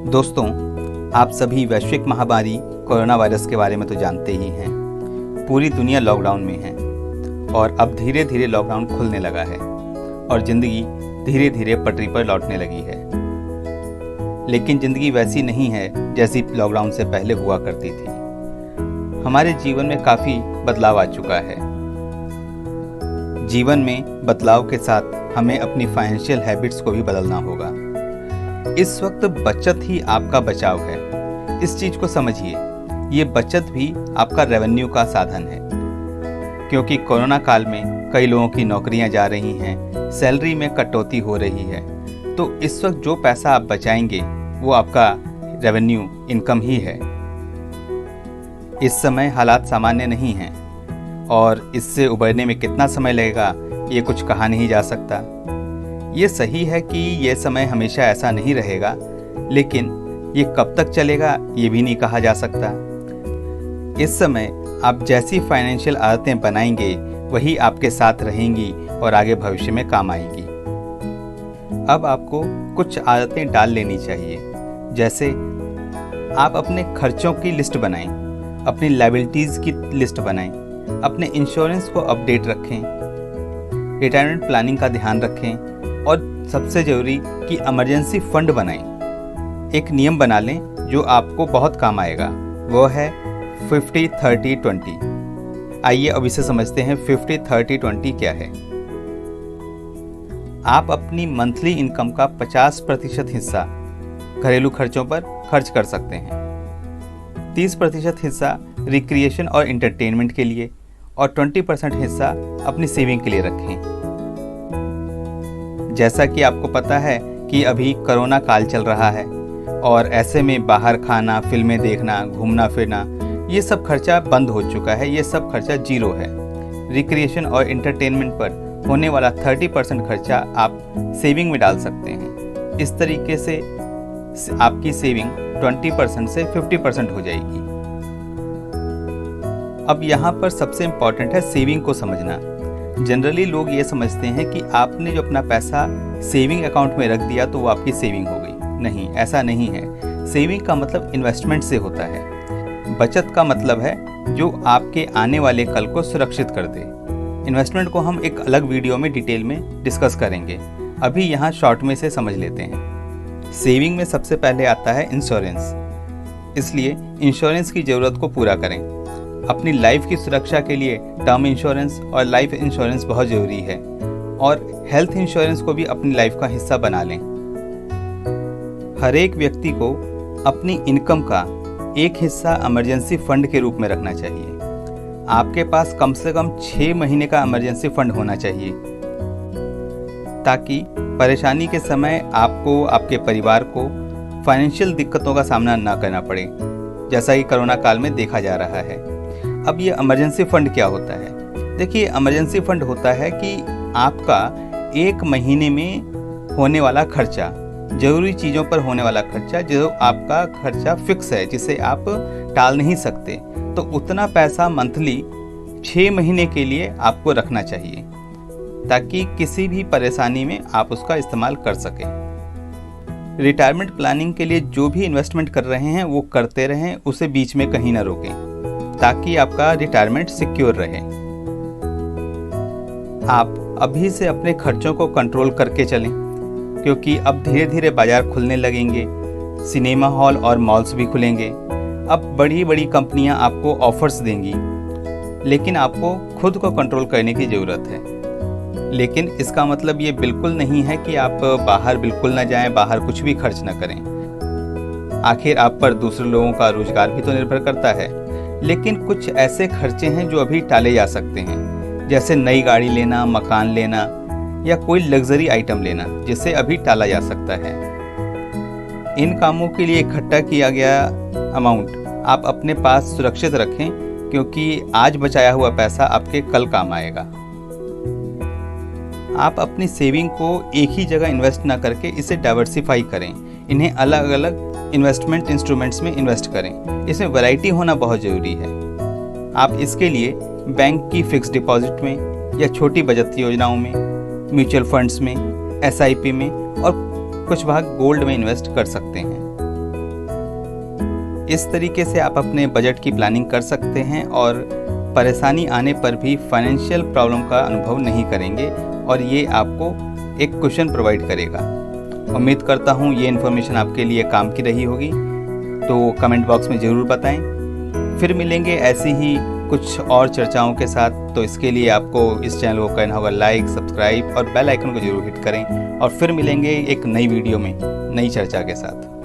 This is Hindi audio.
दोस्तों, आप सभी वैश्विक महामारी कोरोना वायरस के बारे में तो जानते ही हैं। पूरी दुनिया लॉकडाउन में है और अब धीरे धीरे लॉकडाउन खुलने लगा है और ज़िंदगी धीरे धीरे पटरी पर लौटने लगी है। लेकिन ज़िंदगी वैसी नहीं है जैसी लॉकडाउन से पहले हुआ करती थी। हमारे जीवन में काफ़ी बदलाव आ चुका है। जीवन में बदलाव के साथ हमें अपनी फाइनेंशियल हैबिट्स को भी बदलना होगा। इस वक्त बचत ही आपका बचाव है। इस चीज़ को समझिए, ये बचत भी आपका रेवेन्यू का साधन है, क्योंकि कोरोना काल में कई लोगों की नौकरियां जा रही हैं, सैलरी में कटौती हो रही है। तो इस वक्त जो पैसा आप बचाएंगे वो आपका रेवेन्यू इनकम ही है। इस समय हालात सामान्य नहीं हैं और इससे उबरने में कितना समय लगेगा ये कुछ कहा नहीं जा सकता। ये सही है कि ये समय हमेशा ऐसा नहीं रहेगा, लेकिन ये कब तक चलेगा ये भी नहीं कहा जा सकता। इस समय आप जैसी फाइनेंशियल आदतें बनाएंगे वही आपके साथ रहेंगी और आगे भविष्य में काम आएंगी। अब आपको कुछ आदतें डाल लेनी चाहिए, जैसे आप अपने खर्चों की लिस्ट बनाएं, अपनी लायबिलिटीज़ की लिस्ट बनाएं, अपने इंश्योरेंस को अपडेट रखें, रिटायरमेंट प्लानिंग का ध्यान रखें और सबसे ज़रूरी कि इमरजेंसी फंड बनाएं। एक नियम बना लें जो आपको बहुत काम आएगा, वो है 50-30-20। आइए अब इसे समझते हैं 50-30-20 क्या है। आप अपनी मंथली इनकम का 50% हिस्सा घरेलू खर्चों पर खर्च कर सकते हैं, 30% हिस्सा रिक्रिएशन और एंटरटेनमेंट के लिए और 20% हिस्सा अपनी सेविंग के लिए रखें। जैसा कि आपको पता है कि अभी कोरोना काल चल रहा है और ऐसे में बाहर खाना, फिल्में देखना, घूमना फिरना, ये सब खर्चा बंद हो चुका है। ये सब खर्चा जीरो है। रिक्रिएशन और एंटरटेनमेंट पर होने वाला 30% खर्चा आप सेविंग में डाल सकते हैं। इस तरीके से आपकी सेविंग 20% से 50% हो जाएगी। अब यहाँ पर सबसे इम्पॉर्टेंट है सेविंग को समझना। जनरली लोग ये समझते हैं कि आपने जो अपना पैसा सेविंग अकाउंट में रख दिया तो वो आपकी सेविंग हो गई। नहीं, ऐसा नहीं है। सेविंग का मतलब इन्वेस्टमेंट से होता है। बचत का मतलब है जो आपके आने वाले कल को सुरक्षित कर दे। इन्वेस्टमेंट को हम एक अलग वीडियो में डिटेल में डिस्कस करेंगे। अभी यहाँ शॉर्ट में से समझ लेते हैं। सेविंग में सबसे पहले आता है इंश्योरेंस, इसलिए इंश्योरेंस की ज़रूरत को पूरा करें। अपनी लाइफ की सुरक्षा के लिए टर्म इंश्योरेंस और लाइफ इंश्योरेंस बहुत ज़रूरी है और हेल्थ इंश्योरेंस को भी अपनी लाइफ का हिस्सा बना लें। हर एक व्यक्ति को अपनी इनकम का एक हिस्सा इमरजेंसी फंड के रूप में रखना चाहिए। आपके पास कम से कम 6 महीने का इमरजेंसी फंड होना चाहिए, ताकि परेशानी के समय आपको, आपके परिवार को फाइनेंशियल दिक्कतों का सामना ना करना पड़े, जैसा कि कोरोना काल में देखा जा रहा है। अब ये इमरजेंसी फंड क्या होता है? देखिए, इमरजेंसी फंड होता है कि आपका 1 महीने में होने वाला खर्चा, ज़रूरी चीज़ों पर होने वाला खर्चा, जो आपका खर्चा फिक्स है, जिसे आप टाल नहीं सकते, तो उतना पैसा मंथली 6 महीने के लिए आपको रखना चाहिए, ताकि किसी भी परेशानी में आप उसका इस्तेमाल कर सकें। रिटायरमेंट प्लानिंग के लिए जो भी इन्वेस्टमेंट कर रहे हैं वो करते रहें, उसे बीच में कहीं ना रोकें, ताकि आपका रिटायरमेंट सिक्योर रहे। आप अभी से अपने खर्चों को कंट्रोल करके चलें, क्योंकि अब धीरे धीरे बाजार खुलने लगेंगे, सिनेमा हॉल और मॉल्स भी खुलेंगे। अब बड़ी बड़ी कंपनियां आपको ऑफर्स देंगी, लेकिन आपको खुद को कंट्रोल करने की ज़रूरत है। लेकिन इसका मतलब ये बिल्कुल नहीं है कि आप बाहर बिल्कुल ना जाएं, बाहर कुछ भी खर्च ना करें। आखिर आप पर दूसरे लोगों का रोजगार भी तो निर्भर करता है। लेकिन कुछ ऐसे खर्चे हैं जो अभी टाले जा सकते हैं, जैसे नई गाड़ी लेना, मकान लेना या कोई लग्जरी आइटम लेना, जिसे अभी टाला जा सकता है। इन कामों के लिए इकट्ठा किया गया अमाउंट आप अपने पास सुरक्षित रखें, क्योंकि आज बचाया हुआ पैसा आपके कल काम आएगा। आप अपनी सेविंग को एक ही जगह इन्वेस्ट ना करके इसे डाइवर्सिफाई करें। इन्हें अलग अलग इन्वेस्टमेंट इंस्ट्रूमेंट्स में इन्वेस्ट करें। इसमें वैरायटी होना बहुत ज़रूरी है। आप इसके लिए बैंक की फिक्स डिपॉजिट में या छोटी बचत योजनाओं में, म्यूचुअल फंड्स में, SIP में और कुछ भाग गोल्ड में इन्वेस्ट कर सकते हैं। इस तरीके से आप अपने बजट की प्लानिंग कर सकते हैं और परेशानी आने पर भी फाइनेंशियल प्रॉब्लम का अनुभव नहीं करेंगे और ये आपको एक क्वेश्चन प्रोवाइड करेगा। उम्मीद करता हूँ ये इन्फॉर्मेशन आपके लिए काम की रही होगी, तो कमेंट बॉक्स में ज़रूर बताएं। फिर मिलेंगे ऐसी ही कुछ और चर्चाओं के साथ। तो इसके लिए आपको इस चैनल को करना होगा लाइक, सब्सक्राइब और बेल आइकन को जरूर हिट करें और फिर मिलेंगे एक नई वीडियो में नई चर्चा के साथ।